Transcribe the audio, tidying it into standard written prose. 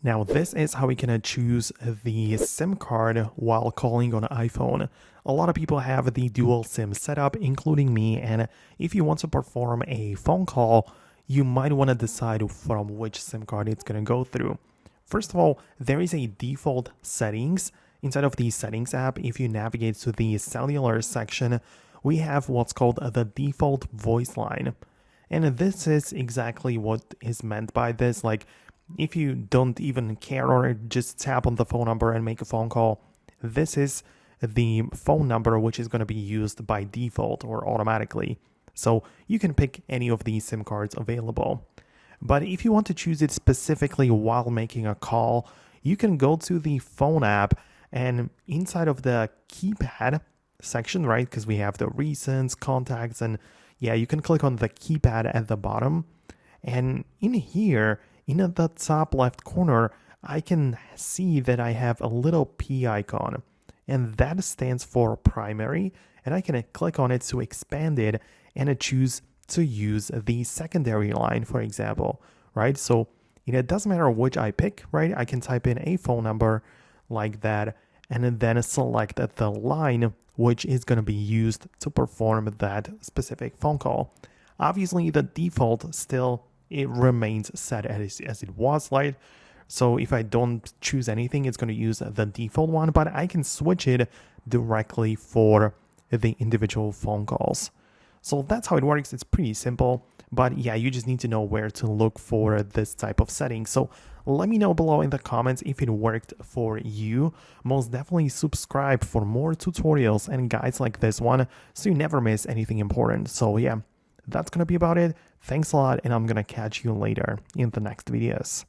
Now this is how we can choose the SIM card while calling on iPhone. A lot of people have the dual SIM setup, including me, and if you want to perform a phone call, you might want to decide from which SIM card it's going to go through. First of all, there is a default settings. Inside of the settings app, if you navigate to the cellular section, we have what's called the default voice line. And this is exactly what is meant by this. Like, if you don't even care or just tap on the phone number and make a phone call, this is the phone number which is going to be used by default or automatically. So you can pick any of these SIM cards available. But if you want to choose it specifically while making a call, you can go to the phone app and inside of the keypad section, right? Because we have the recents, contacts, and yeah, you can click on the keypad at the bottom. And in here, in the top left corner, I can see that I have a little P icon, and that stands for primary, and I can click on it to expand it and choose to use the secondary line, for example, right? So it doesn't matter which I pick, right? I can type in a phone number like that, and then select the line which is going to be used to perform that specific phone call. Obviously, the default still it remains set as it was, right? So if I don't choose anything, it's going to use the default one, but I can switch it directly for the individual phone calls. So that's how it works. It's pretty simple, but yeah, you just need to know where to look for this type of setting. So let me know below in the comments if it worked for you. Most definitely subscribe for more tutorials and guides like this one so you never miss anything important. So yeah, that's going to be about it. Thanks a lot, and I'm going to catch you later in the next videos.